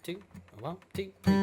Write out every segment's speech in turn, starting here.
two, one, two, three.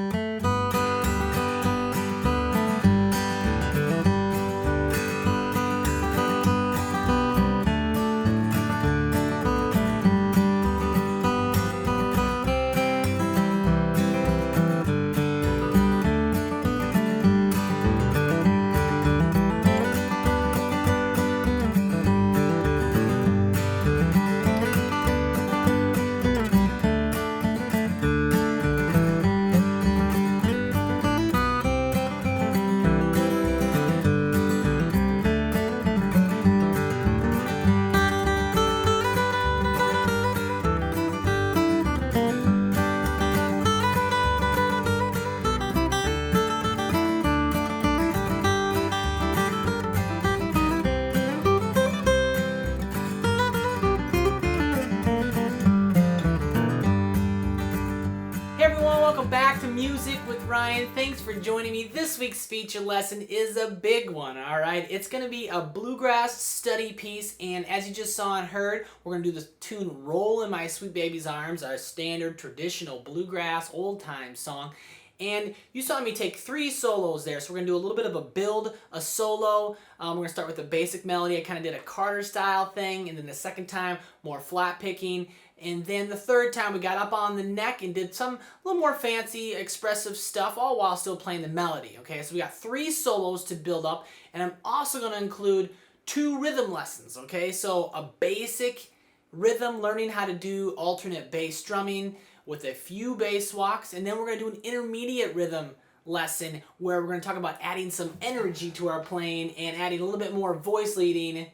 Hey everyone, welcome back to Music with Ryan. Thanks for joining me. This week's feature lesson is a big one, alright? It's going to be a bluegrass study piece, and as you just saw and heard, we're going to do the tune Roll in My Sweet Baby's Arms, our standard traditional bluegrass old-time song. And you saw me take 3 solos there, so we're going to do a little bit of a build, a solo. We're going to start with the basic melody. I kind of did a Carter style thing, and then the second time, more flat picking. And then the third time we got up on the neck and did some little more fancy, expressive stuff, all while still playing the melody. Okay, so we got 3 solos to build up, and I'm also going to include 2 rhythm lessons. Okay, so a basic rhythm, learning how to do alternate bass drumming with a few bass walks, and then we're going to do an intermediate rhythm lesson where we're going to talk about adding some energy to our playing and adding a little bit more voice leading.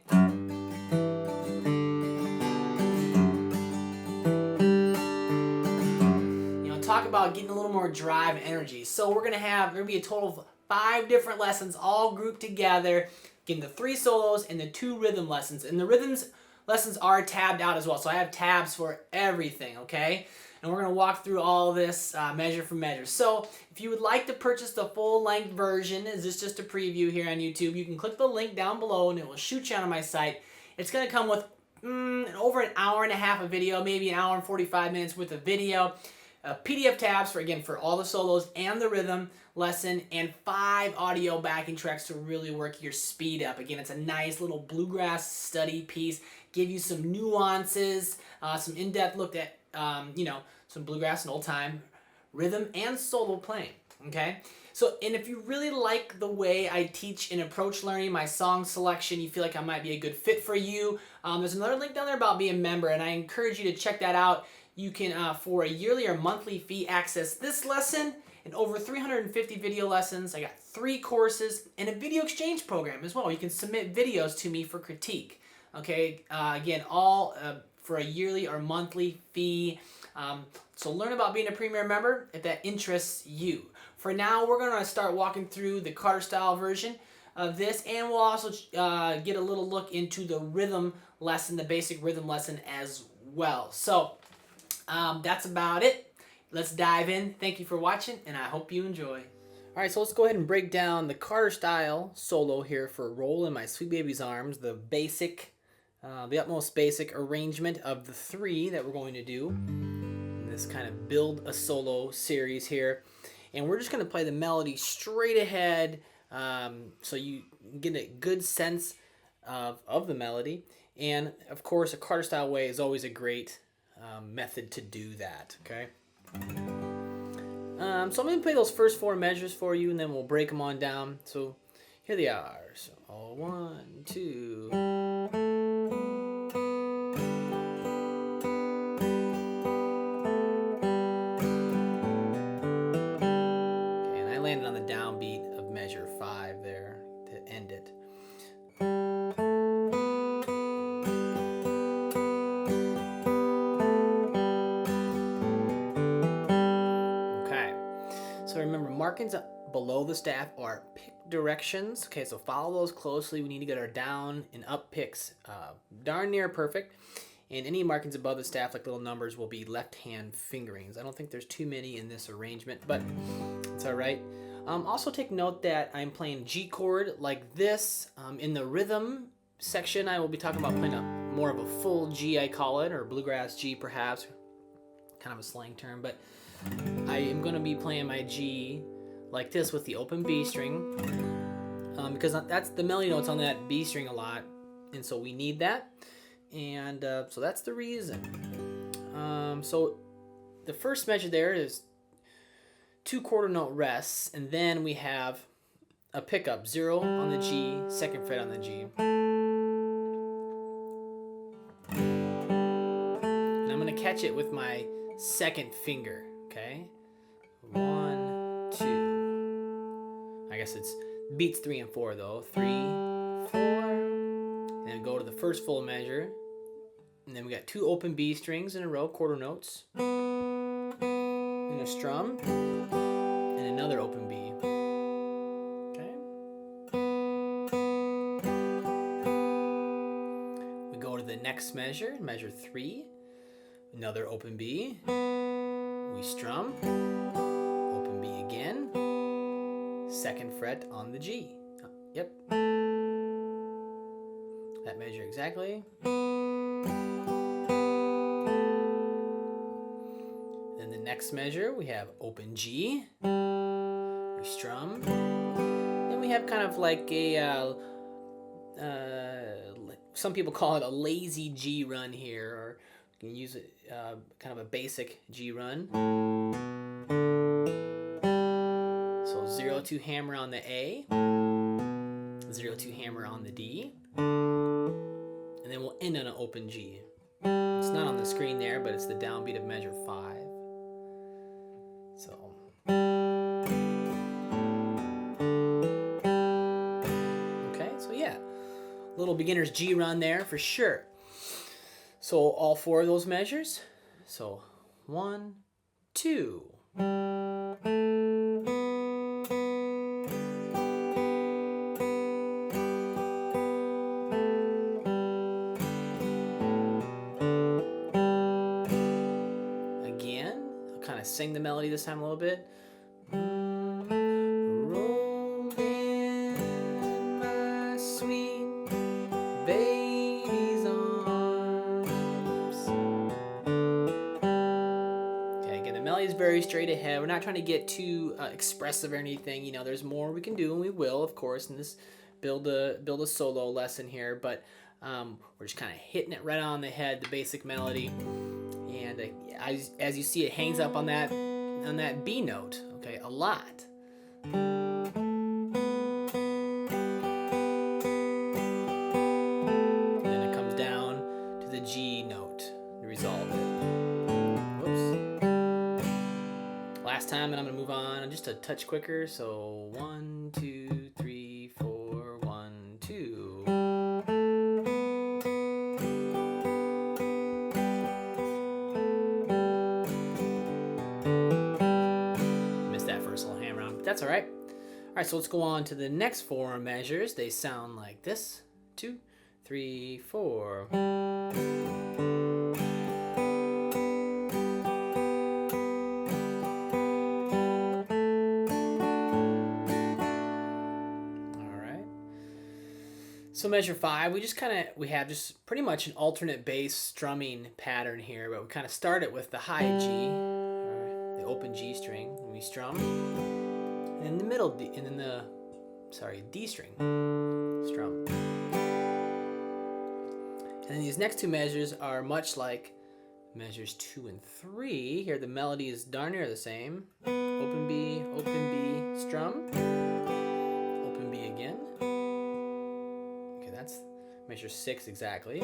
Talk about getting a little more drive and energy. So we're gonna be a total of 5 different lessons all grouped together, getting the 3 solos and the 2 rhythm lessons. And the rhythms lessons are tabbed out as well, so I have tabs for everything, okay? And we're gonna walk through all of this measure for measure. So if you would like to purchase the full-length version, is this just a preview here on YouTube, you can click the link down below and it will shoot you onto my site. It's gonna come with over an hour and a half of video, maybe an hour and 45 minutes worth of video. PDF tabs for all the solos and the rhythm lesson, and 5 audio backing tracks to really work your speed up. Again, it's a nice little bluegrass study piece, give you some nuances, some in-depth look at some bluegrass and old time rhythm and solo playing. Okay, so and if you really like the way I teach and approach learning, my song selection, you feel like I might be a good fit for you, there's another link down there about being a member, and I encourage you to check that out. You can, for a yearly or monthly fee, access this lesson and over 350 video lessons. I got 3 courses and a video exchange program as well. You can submit videos to me for critique. Okay, again, all for a yearly or monthly fee. So learn about being a premier member if that interests you. For now, we're going to start walking through the Carter style version of this, and we'll also get a little look into the rhythm lesson, the basic rhythm lesson as well. So that's about it. Let's dive in. Thank you for watching, and I hope you enjoy. Alright, so let's go ahead and break down the Carter style solo here for Roll in My Sweet Baby's Arms, the basic, the utmost basic arrangement of the 3 that we're going to do in this kind of build a solo series here. And we're just going to play the melody straight ahead, so you get a good sense of the melody. And of course, a Carter style way is always a great method to do that, okay? So I'm going to play those first 4 measures for you, and then we'll break them on down. So here they are. So 1, 2. Okay, and I landed on the downbeat of measure 5 there to end it. So remember, markings below the staff are pick directions. Okay, so follow those closely. We need to get our down and up picks darn near perfect. And any markings above the staff, like little numbers, will be left-hand fingerings. I don't think there's too many in this arrangement, but it's all right. Also take note that I'm playing G chord like this. In the rhythm section, I will be talking about playing more of a full G, I call it, or bluegrass G perhaps. kind of a slang term, but I am going to be playing my G like this with the open B string, because that's the melody notes on that B string a lot, and so we need that, and so that's the reason. So the first measure there is 2 quarter note rests, and then we have a pickup, 0 on the G, 2nd fret on the G. And I'm going to catch it with my 2nd finger, okay? 1, 2. I guess it's beats 3 and 4 though. 3, 4. And then go to the first full measure. And then we got 2 open B strings in a row, quarter notes. And a strum. And another open B. Okay. We go to the next measure, measure 3. Another open B. We strum. Open B again. 2nd fret on the G. Yep. That measure exactly. Then the next measure, we have open G. We strum. Then we have kind of like a, some people call it a lazy G run here, or you can use it kind of a basic G run. So 0-2 hammer on the A, 0-2 hammer on the D, and then we'll end on an open G. It's not on the screen there, but it's the downbeat of measure 5. So. Okay, so yeah, little beginner's G run there for sure. So all 4 of those measures. So 1, 2. Again, I'll kind of sing the melody this time a little bit. Roll in my sweet baby's arms. Okay, again, the melody is very straight ahead. We're not trying to get too expressive or anything. You know, there's more we can do, and we will, of course, in this build a solo lesson here. But we're just kind of hitting it right on the head, the basic melody. And as you see, it hangs up on that B note, okay, a lot. And then it comes down to the G note to resolve it. Whoops. Last time, and I'm gonna move on just a touch quicker. So 1, 2, 3, 4, 1, 2. That's all right. All right, so let's go on to the next 4 measures. They sound like this. 2, 3, 4. All right. So measure 5, we have just pretty much an alternate bass strumming pattern here, but we kind of start it with the high G, or the open G string, and we strum. And in the middle D, and then D string, strum. And then these next 2 measures are much like measures 2 and 3. Here the melody is darn near the same. Open B, strum. Open B again. Okay, that's measure 6 exactly.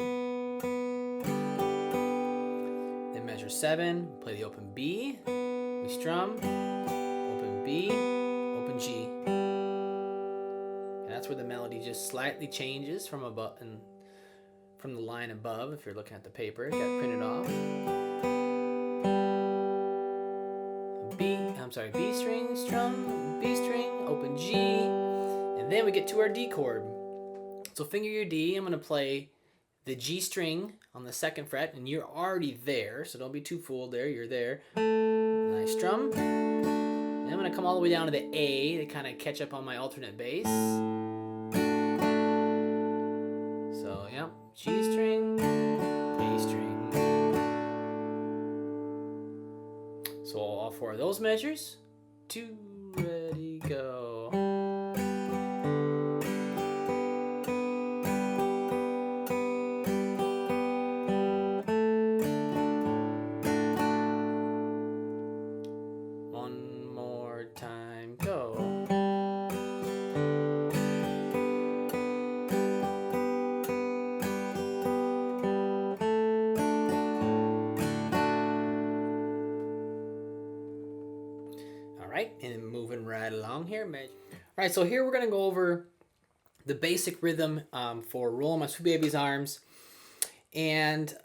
Then measure 7, play the open B, we strum, open B, open G, and that's where the melody just slightly changes from above and from the line above. If you're looking at the paper, it got printed off. B string, strum, B string, open G, and then we get to our D chord. So finger your D. I'm going to play the G string on the 2nd fret, and you're already there, so don't be too fooled there. You're there. Nice strum. And I'm going to come all the way down to the A to kind of catch up on my alternate bass. So, yep, G string, A string. 4 of those measures. 2, ready, go. One more time, go. Alright, and moving right along here. Alright, so here we're going to go over the basic rhythm for Rollin' My Sweet Baby's Arms. And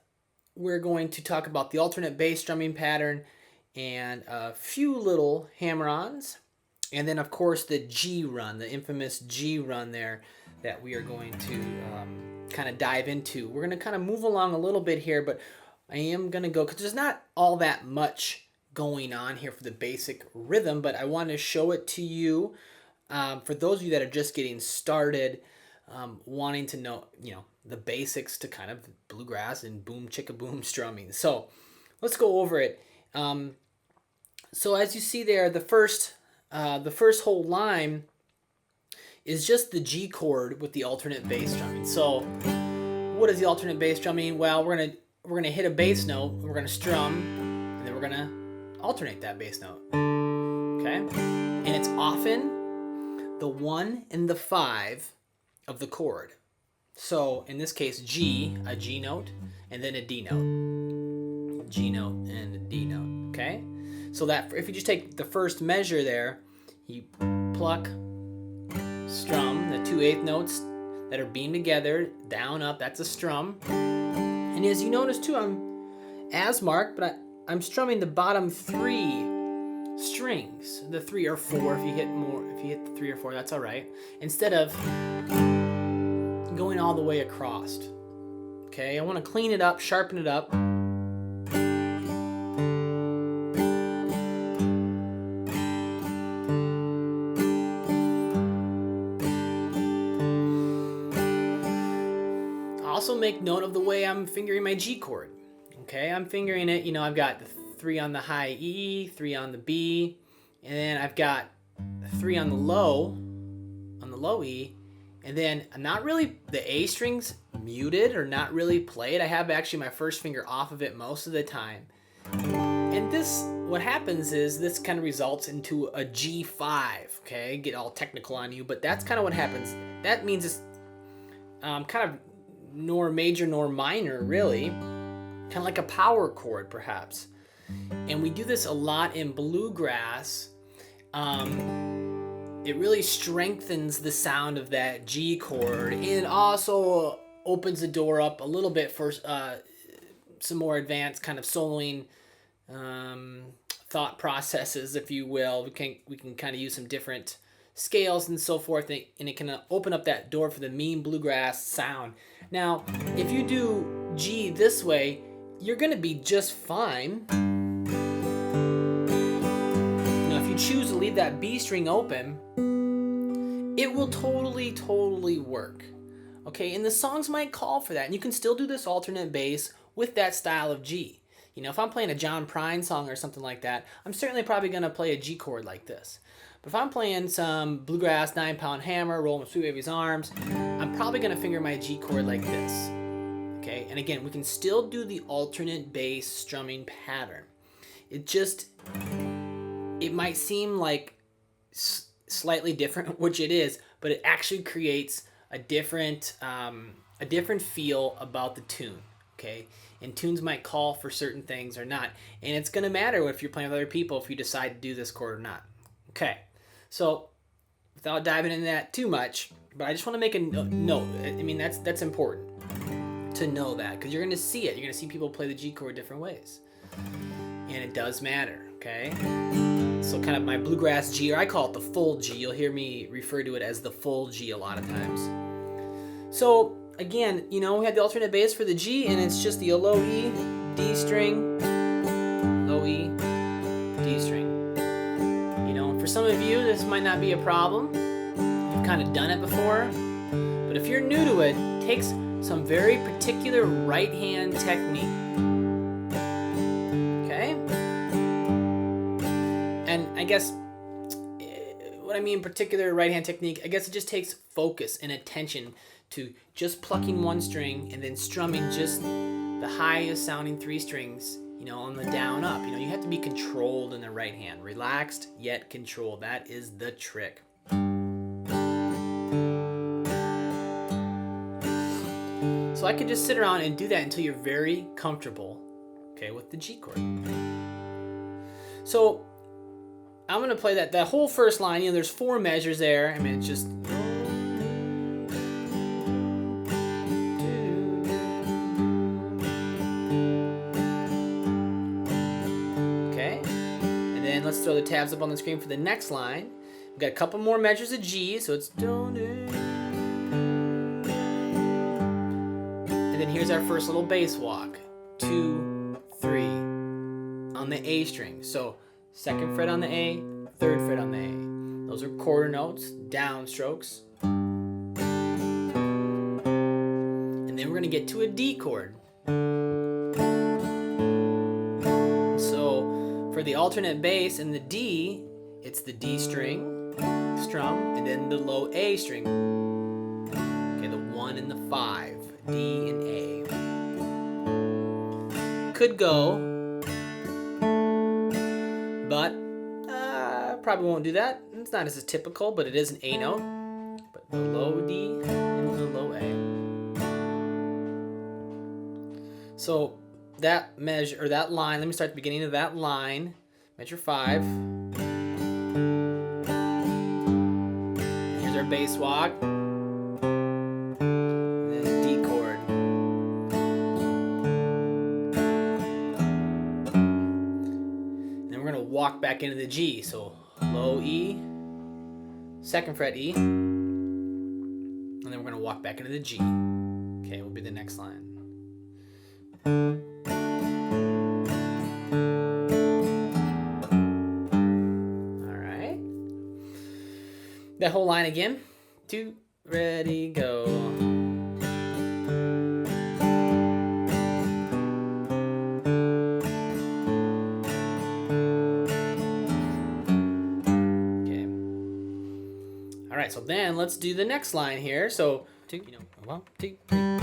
we're going to talk about the alternate bass drumming pattern and a few little hammer-ons. And then, of course, the G run, the infamous G run there that we are going to kind of dive into. We're going to kind of move along a little bit here, but I am going to go, because there's not all that much going on here for the basic rhythm, but I want to show it to you for those of you that are just getting started, wanting to know, the basics to kind of bluegrass and boom chicka boom strumming. So let's go over it. So as you see there, the first whole line is just the G chord with the alternate bass drumming. So what is the alternate bass drumming? Well, we're gonna hit a bass note, we're gonna strum, and then we're gonna alternate that bass note. Okay? And it's often the 1 and the 5 of the chord. So in this case, G, a G note, and then a D note. G note and a D note. Okay? So that if you just take the first measure there, you pluck, strum, the 2/8 notes that are beamed together, down, up, that's a strum. And as you notice too, I'm as marked, but I'm strumming the bottom 3 strings, the 3 or 4. If you hit the 3 or 4, that's all right. Instead of going all the way across. Okay, I want to clean it up, sharpen it up. Also make note of the way I'm fingering my G chord. Okay, I'm fingering it, I've got the 3 on the high E, 3 on the B, and then I've got 3 on the low E, and then not really the A strings muted or not really played. I have actually my first finger off of it most of the time. And what happens is this kind of results into a G5, okay? Get all technical on you, but that's kind of what happens. That means it's kind of nor major nor minor, really. Kind of like a power chord, perhaps. And we do this a lot in bluegrass. It really strengthens the sound of that G chord, and it also opens the door up a little bit for some more advanced kind of soloing thought processes, if you will. We can kind of use some different scales and so forth, and it can open up that door for the mean bluegrass sound. Now, if you do G this way, you're going to be just fine. If you choose to leave that B string open, it will totally work. Okay, and the songs might call for that, and you can still do this alternate bass with that style of G. If I'm playing a John Prine song or something like that, I'm certainly probably going to play a G chord like this. But if I'm playing some bluegrass 9-pound hammer, Rollin' My Sweet Baby's Arms, I'm probably going to finger my G chord like this. Okay, and again, we can still do the alternate bass strumming pattern. It might seem like slightly different, which it is, but it actually creates a different feel about the tune. Okay, and tunes might call for certain things or not, and it's going to matter if you're playing with other people if you decide to do this chord or not. Okay, so without diving into that too much, but I just want to make a note. I mean, that's important to know that, because you're going to see it. You're going to see people play the G chord different ways, and it does matter. Okay, so kind of my bluegrass G, or I call it the full G. You'll hear me refer to it as the full G a lot of times. So again, we have the alternate bass for the G, and it's just the low E, D string, low E, D string. For some of you, this might not be a problem. You've kind of done it before. But if you're new to it, it takes some very particular right hand technique. Okay? And I guess what I mean in particular right hand technique, I guess it just takes focus and attention to just plucking one string and then strumming just the highest sounding 3 strings, you know, on the down up. You know, you have to be controlled in the right hand. Relaxed yet controlled. That is the trick. So I could just sit around and do that until you're very comfortable, okay, with the G chord. So I'm gonna play that whole first line. You know, there's 4 measures there. I mean, it's just okay. And then let's throw the tabs up on the screen for the next line. We've got a couple more measures of G, so it's do. And then here's our first little bass walk. 2, 3 on the A string. So 2nd fret on the A, 3rd fret on the A. Those are quarter notes, down strokes. And then we're gonna get to a D chord. So for the alternate bass in the D, it's the D string, strum, and then the low A string. Okay, the 1 and the 5. D and A. Could go, but probably won't do that. It's not as typical, but it is an A note. But the low D and the low A. So that measure or that line. Let me start at the beginning of that line. Measure 5. Here's our bass walk. Walk back into the G. So low E, 2nd fret E, and then we're going to walk back into the G. Okay, will be the next line. All right. That whole line again. 2, ready, go. All right, so then let's do the next line here. So 2, 1, 2, 3.